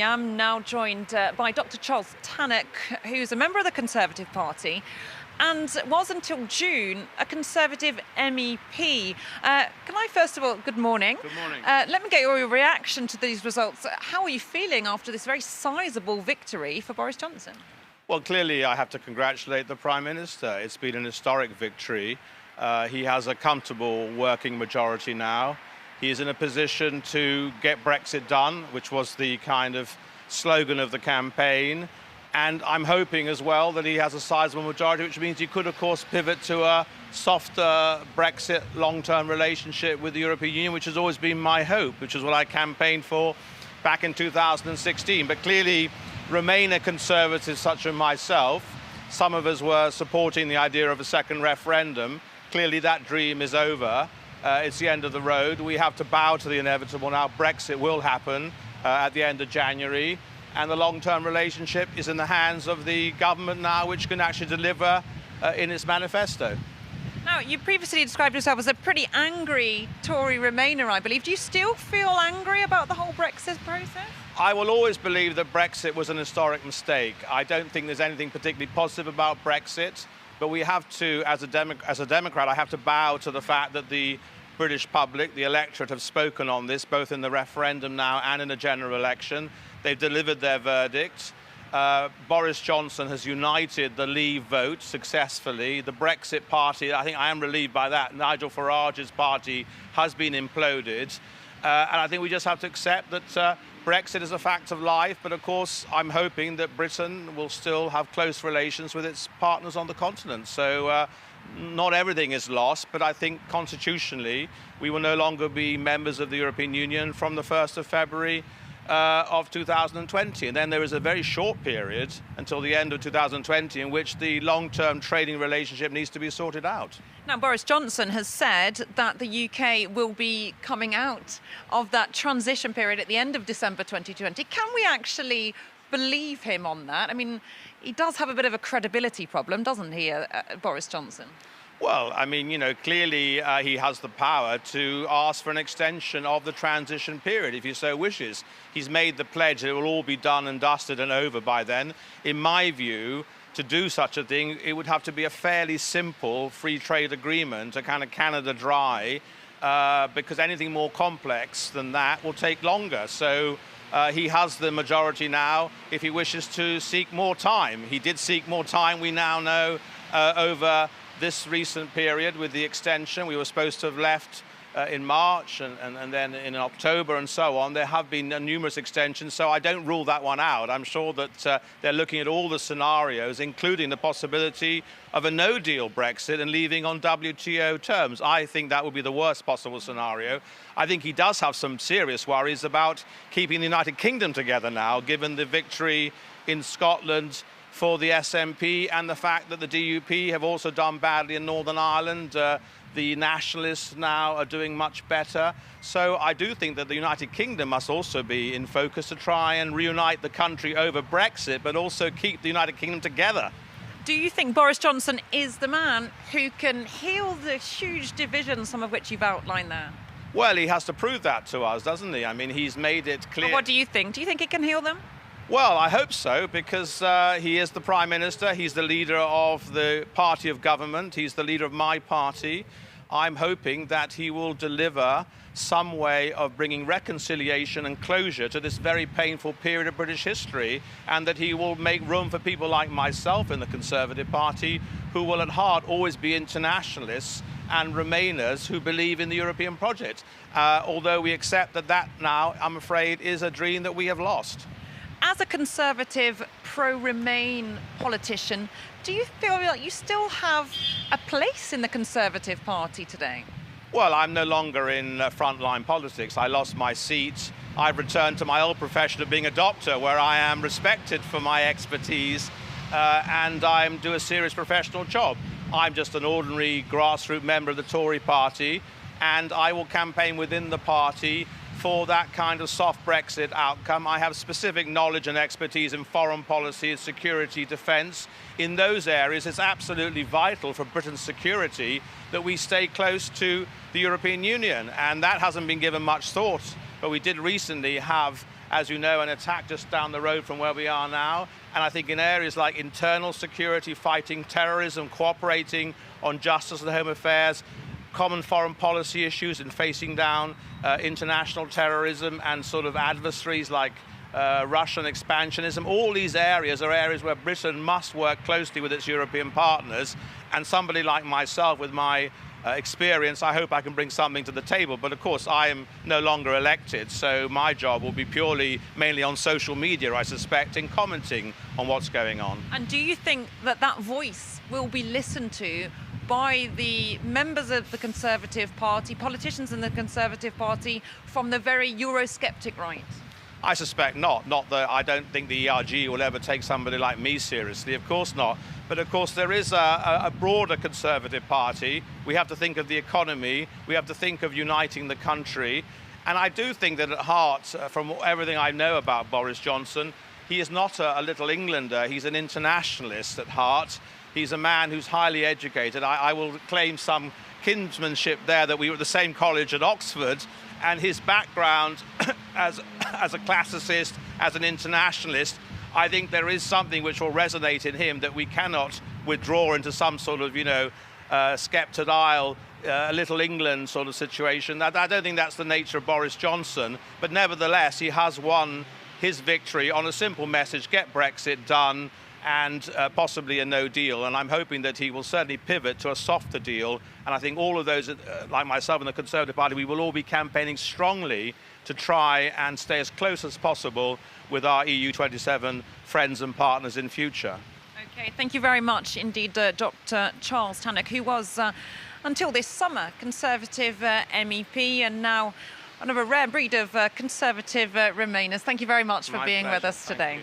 am now joined by Dr. Charles Tannock, who's a member of the Conservative Party and was until June a Conservative MEP. Can I first of all, good morning. Good morning. Let me get your reaction to these results. How are you feeling after this very sizable victory for Boris Johnson? Well, clearly I have to congratulate the Prime Minister. It's been an historic victory. He has a comfortable working majority now. He is in a position to get Brexit done, which was the kind of slogan of the campaign. And I'm hoping as well that he has a sizable majority, which means he could, of course, pivot to a softer Brexit long-term relationship with the European Union, which has always been my hope, which is what I campaigned for back in 2016. But clearly, Remainer conservatives such as myself, some of us were supporting the idea of a second referendum. Clearly, that dream is over. It's the end of the road. We have to bow to the inevitable now. Brexit will happen at the end of January. And the long-term relationship is in the hands of the government now, which can actually deliver in its manifesto. Now, you previously described yourself as a pretty angry Tory Remainer, I believe. Do you still feel angry about the whole Brexit process? I will always believe that Brexit was an historic mistake. I don't think there's anything particularly positive about Brexit. But we have to, as a Democrat, I have to bow to the fact that the British public, the electorate, have spoken on this, both in the referendum now and in the general election. They've delivered their verdict. Boris Johnson has united the Leave vote successfully. The Brexit party, I think I am relieved by that. Nigel Farage's party has been imploded. And I think we just have to accept that Brexit is a fact of life, but of course I'm hoping that Britain will still have close relations with its partners on the continent. So not everything is lost, but I think constitutionally we will no longer be members of the European Union from the 1st of February of 2020. And then there is a very short period until the end of 2020 in which the long-term trading relationship needs to be sorted out. Now, Boris Johnson has said that the UK will be coming out of that transition period at the end of December 2020. Can we actually believe him on that? I mean, he does have a bit of a credibility problem, doesn't he, Boris Johnson? Well, I mean, clearly he has the power to ask for an extension of the transition period, if he so wishes. He's made the pledge that it will all be done and dusted and over by then. In my view, to do such a thing, it would have to be a fairly simple free trade agreement, a kind of Canada dry, because anything more complex than that will take longer. So he has the majority now if he wishes to seek more time. He did seek more time, we now know, over this recent period with the extension. We were supposed to have left in March and then in October and so on. There have been numerous extensions, so I don't rule that one out. I'm sure that they're looking at all the scenarios, including the possibility of a no-deal Brexit and leaving on WTO terms. I think that would be the worst possible scenario. I think he does have some serious worries about keeping the United Kingdom together now, given the victory in Scotland for the SNP and the fact that the DUP have also done badly in Northern Ireland. The nationalists now are doing much better. So I do think that the United Kingdom must also be in focus to try and reunite the country over Brexit, but also keep the United Kingdom together. Do you think Boris Johnson is the man who can heal the huge divisions, some of which you've outlined there? Well, he has to prove that to us, doesn't he? I mean, he's made it clear. Well, what do you think? Do you think he can heal them? Well, I hope so, because he is the Prime Minister. He's the leader of the party of government. He's the leader of my party. I'm hoping that he will deliver some way of bringing reconciliation and closure to this very painful period of British history, and that he will make room for people like myself in the Conservative Party who will at heart always be internationalists and Remainers who believe in the European project. Although we accept that now, I'm afraid, is a dream that we have lost. As a Conservative, pro-Remain politician, do you feel like you still have a place in the Conservative Party today? Well, I'm no longer in frontline politics. I lost my seat. I've returned to my old profession of being a doctor, where I am respected for my expertise and I do a serious professional job. I'm just an ordinary grassroots member of the Tory party, and I will campaign within the party for that kind of soft Brexit outcome. I have specific knowledge and expertise in foreign policy, security, defence. In those areas, it's absolutely vital for Britain's security that we stay close to the European Union, and that hasn't been given much thought. But we did recently have as you know, an attack just down the road from where we are now. And I think in areas like internal security, fighting terrorism, cooperating on justice and home affairs, common foreign policy issues in facing down international terrorism and sort of adversaries like Russian expansionism. All these areas are areas where Britain must work closely with its European partners. And somebody like myself, with my experience, I hope I can bring something to the table. But of course, I am no longer elected, so my job will be mainly on social media, I suspect, in commenting on what's going on. And do you think that that voice will be listened to by the members of the Conservative Party, politicians in the Conservative Party, from the very Eurosceptic right? I suspect not. Not that I don't think the ERG will ever take somebody like me seriously, of course not. But of course there is a broader Conservative Party. We have to think of the economy. We have to think of uniting the country. And I do think that at heart, from everything I know about Boris Johnson, he is not a little Englander. He's an internationalist at heart. He's a man who's highly educated. I will claim some kinsmanship there, that we were at the same college at Oxford, and his background as a classicist, as an internationalist, I think there is something which will resonate in him that we cannot withdraw into some sort of, sceptred isle, Little England sort of situation. I don't think that's the nature of Boris Johnson, but nevertheless, he has won his victory on a simple message: get Brexit done, and possibly a no deal. And I'm hoping that he will certainly pivot to a softer deal. And I think all of those, like myself and the Conservative Party, we will all be campaigning strongly to try and stay as close as possible with our EU27 friends and partners in future. Okay, thank you very much indeed, Dr. Charles Tannock, who was, until this summer, Conservative MEP, and now one of a rare breed of Conservative Remainers. Thank you very much for being with us today.